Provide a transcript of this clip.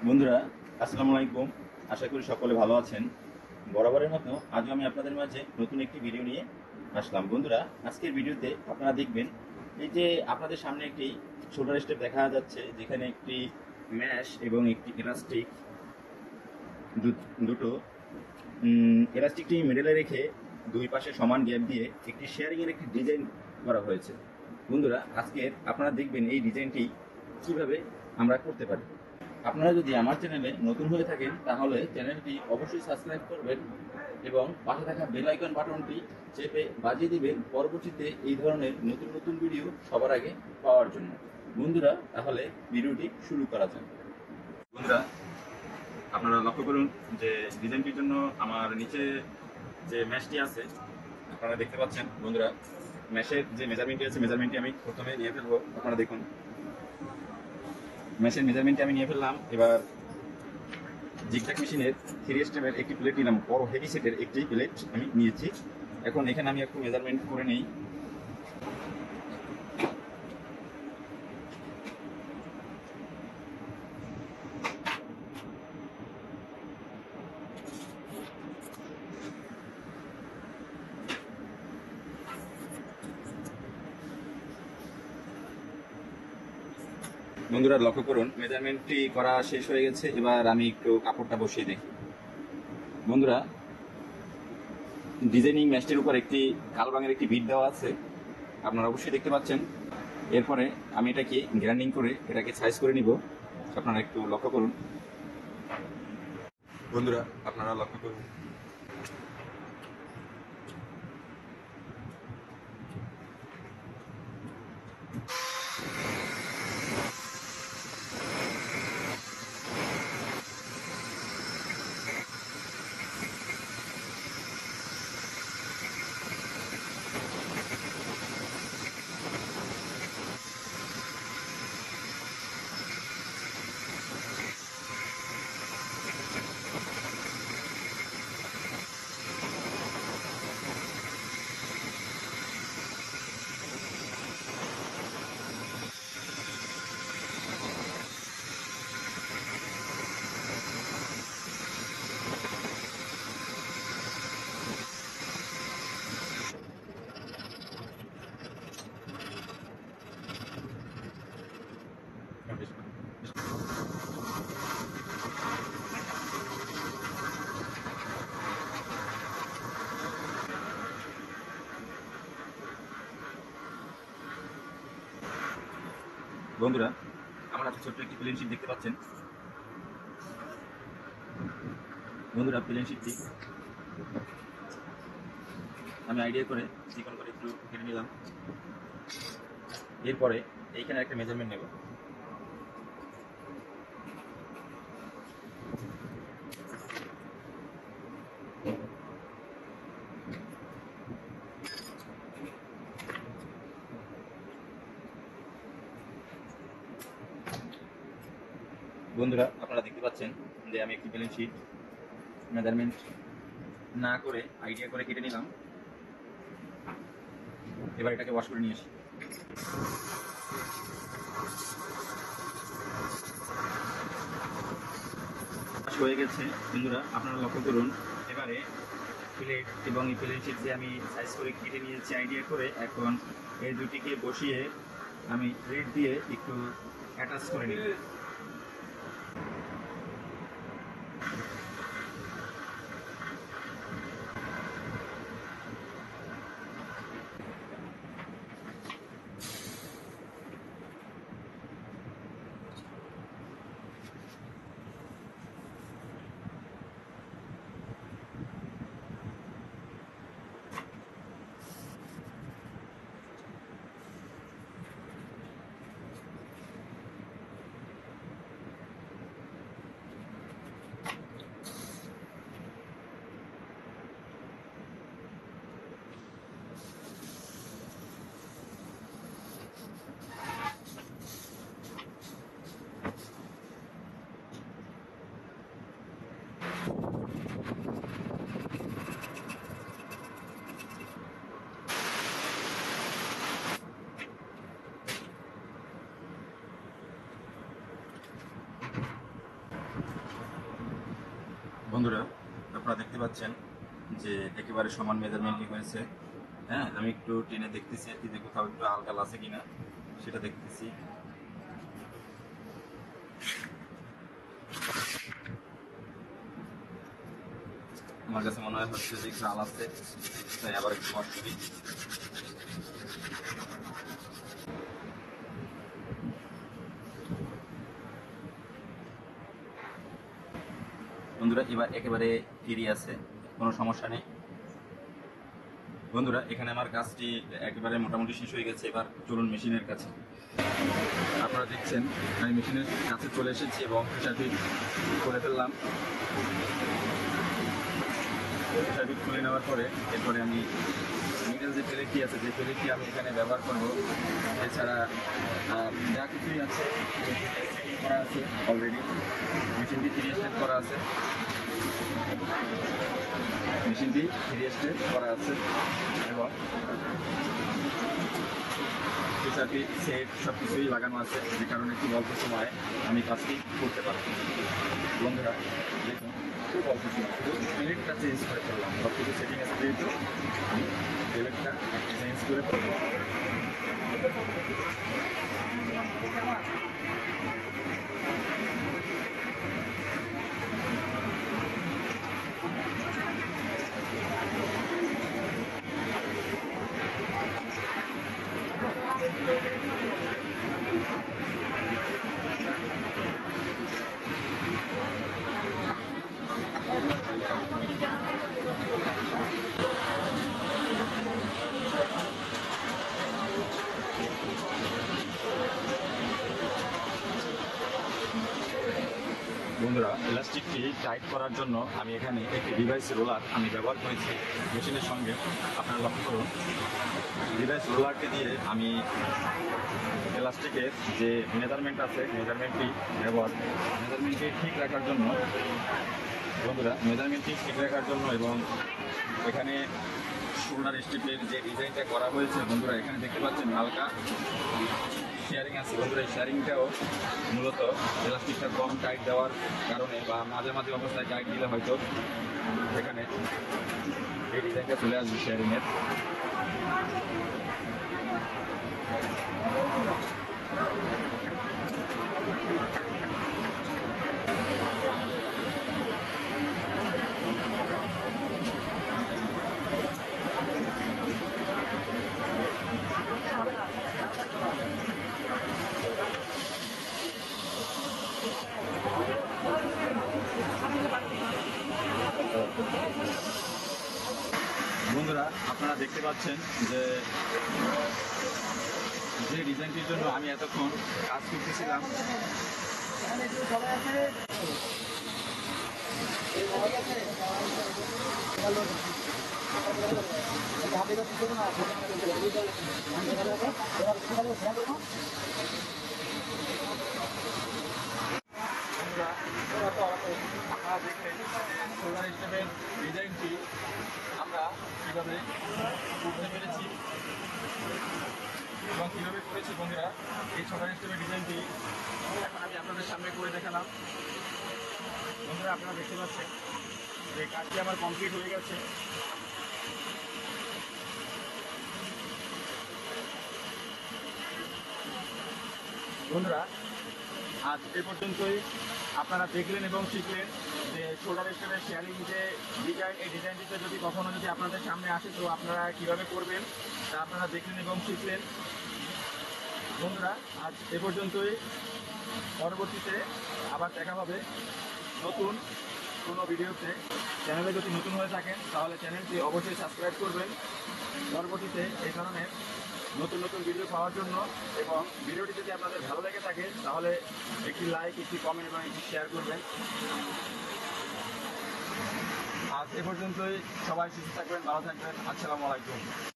বন্ধুরা, আসসালামু আলাইকুম। আশা করি সকলে ভালো আছেন। বরাবরের মতো আজও আমি আপনাদের মাঝে নতুন একটি ভিডিও নিয়ে আসলাম। বন্ধুরা, আজকের ভিডিওতে আপনারা দেখবেন এই যে আপনাদের সামনে একটি শোল্ডার স্টেপ দেখা যাচ্ছে, যেখানে একটি ম্যাশ এবং একটি ইলাস্টিক দুটো ইলাস্টিকটি মিডলে রেখে দুই পাশে সমান গ্যাপ দিয়ে একটি শেয়ারিংয়ের একটি ডিজাইন করা হয়েছে। বন্ধুরা, আজকের আপনারা দেখবেন এই ডিজাইনটি কিভাবে আমরা করতে পারি। আপনারা যদি আমার চ্যানেলে নতুন হয়ে থাকেন তাহলে চ্যানেলটি অবশ্যই সাবস্ক্রাইব করবেন এবং পাশে থাকা বেল আইকন বাটনটি চেপে বাজিয়ে দিবেন পরবর্তীতে এই ধরনের নতুন নতুন ভিডিও সবার আগে পাওয়ার জন্য। বন্ধুরা, তাহলে ভিডিওটি শুরু করা যাক। বন্ধুরা, আপনারা লক্ষ্য করুন যে ডিজাইনটির জন্য আমার নিচে যে ম্যাশটি আছে আপনারা দেখতে পাচ্ছেন। বন্ধুরা, ম্যাশের যে মেজারমেন্টটি আছে মেজারমেন্টটি আমি প্রথমে নিয়ে ফেলবো। আপনারা দেখুন, ম্যাশের মেজারমেন্টটি আমি নিয়ে ফেললাম। এবার জিগজ্যাগ মেশিনের 3 স্টেপের একটি প্লেট নিলাম, বড় হেভি সেটের একটি প্লেট আমি নিয়েছি। এখন এখানে আমি একটু মেজারমেন্ট করে নিই। বন্ধুরা, লক্ষ্য করুন মেজারমেন্টটি করা শেষ হয়ে গেছে। এবার আমি একটু কাপড়টা বসিয়ে দিই। বন্ধুরা, ডিজাইনিং ম্যাশটির উপর একটি কালো রঙের একটি বিট দেওয়া আছে, আপনারা অবশ্যই দেখতে পাচ্ছেন। এরপরে আমি এটাকে গ্রাইন্ডিং করে এটাকে সাইজ করে নিব। আপনারা একটু লক্ষ্য করুন। বন্ধুরা, আপনারা লক্ষ্য করুন। বন্ধুরা, আমার হাতে ছোট্ট একটি প্লেন শিট দেখতে পাচ্ছেন। বন্ধুরা, প্লেন শিটটি আমি আইডিয়া করে চিকন করে একটু কেটে নিলাম। এরপরে এইখানে একটা মেজারমেন্ট নেব। বন্ধুরা, আপনারা দেখতে পাচ্ছেন যে আমি একটি প্লেন শিট মেজারমেন্ট না করে আইডিয়া করে কেটে নিলাম। এবার এটাকে ওয়াশ করে নিয়ে আসি। ওয়াশ হয়ে গেছে। বন্ধুরা, আপনারা লক্ষ্য করুন। এবারে প্লেট এবং এই প্লেন শিট যে আমি সাইজ করে কেটে নিয়েছি আইডিয়া করে, এখন এই দুটিকে বসিয়ে আমি থ্রেড দিয়ে একটু অ্যাটাচ করে নিই। বন্ধুরা, আপনারা দেখতে পাচ্ছেন যে একেবারে সমান মেজারমেন্টই হয়েছে। হ্যাঁ, আমি একটু টেনে দেখতেছি আর কি, যে কোথাও একটু আলগাল আছে কিনা সেটা দেখতেছি। আমার কাছে মনে হচ্ছে যে একটু আল আছে, তাই আবার একটু কষ্ট দিই। বন্ধুরা, এবার একেবারে ফ্রি আছে, কোনো সমস্যা নেই। বন্ধুরা, এখানে আমার কাজটি একেবারে মোটামুটি শেষ হয়ে গেছে। এবার চলুন মেশিনের কাছে। আপনারা দেখছেন আমি মেশিনের কাছে চলে এসেছি এবং সেটি খুলে ফেললাম। সেটি খুলে নেওয়ার পরে এরপরে আমি মিডল যে প্লেটটি আছে, যে প্লেটটি আমি এখানে ব্যবহার করব, এছাড়া যা কিছুই আছে সেটিং করা আছে অলরেডি। মেশিনটি 3 স্টেপ করা আছে, মেশিনটি 3 স্টেপ করা আছে এবং ফিচারটি সেট সব কিছুই লাগানো আছে, যে কারণে খুব অল্প সময়ে আমি কাজটি করতে পারি। বন্ধুরা দেখুন, খুব অল্প সময় শুধু প্লেটটা চেঞ্জ করে ফেললাম। সব কিছু সেটিং আছে যেহেতু আমি প্লেটটা চেঞ্জ করে ফেলবো। বন্ধুরা, ইলাস্টিকটি টাইট করার জন্য আমি এখানে একটি ডিভাইস রোলার আমি ব্যবহার করেছি মেশিনের সঙ্গে। আপনারা লক্ষ্য করুন, ডিভাইস রোলারটি দিয়ে আমি ইলাস্টিকের যে মেজারমেন্ট আছে, মেজারমেন্টটি ঠিক রাখার জন্য, বন্ধুরা মেজারমেন্টটি ঠিক রাখার জন্য এবং এখানে শোল্ডার স্ট্রিপের যে ডিজাইনটা করা হয়েছে, বন্ধুরা এখানে দেখতে পাচ্ছেন হালকা শেয়ারিং আছে। বন্ধুরা, এই শেয়ারিংটাও মূলত ইলাস্টিকটা কম টাইট দেওয়ার কারণে, বা মাঝে মাঝে অবস্থায় টাইট দিলে হয়তো এখানে এই ডিজাইনটা চলে আসবে শেয়ারিংয়ের। বন্ধুরা, আপনারা দেখতে পাচ্ছেন যে ডিজাইনটির জন্য আমি এতক্ষণ কাজ করতেছিলাম, আপনারা দেখলেন সোলার স্টেপের ডিজাইনটি আমরা কীভাবে করতে পেরেছি এবং কীভাবে করেছি। বন্ধুরা, এই সোলার স্টেপের ডিজাইনটি এখন আমি আপনাদের সামনে করে দেখালাম। বন্ধুরা, আপনারা দেখতে পাচ্ছেন যে কাজটি আমার কমপ্লিট হয়ে গেছে। বন্ধুরা, আজ এ পর্যন্তই। আপনারা দেখলেন এবং শিখলেন যে সোলার স্টেপের শেয়ারিং যে ডিজাইন, এই ডিজাইনটিতে যদি কখনো আপনাদের সামনে আসে তো আপনারা কীভাবে করবেন তা আপনারা দেখলেন এবং শিখলেন। বন্ধুরা, আজ এ পর্যন্তই। পরবর্তীতে আবার দেখা হবে নতুন কোনো ভিডিওতে। চ্যানেলে যদি নতুন হয়ে থাকেন তাহলে চ্যানেলটি অবশ্যই সাবস্ক্রাইব করবেন পরবর্তীতে এই ধরনের নতুন নতুন ভিডিও পাওয়ার জন্য। এবং ভিডিওটি যদি আপনাদের ভালো লেগে থাকে তাহলে একটি লাইক, একটি কমেন্ট এবং একটি শেয়ার করবেন। আজ এ পর্যন্তই। সবাই সুস্থ থাকবেন, ভালো থাকবেন। আসসালামু আলাইকুম।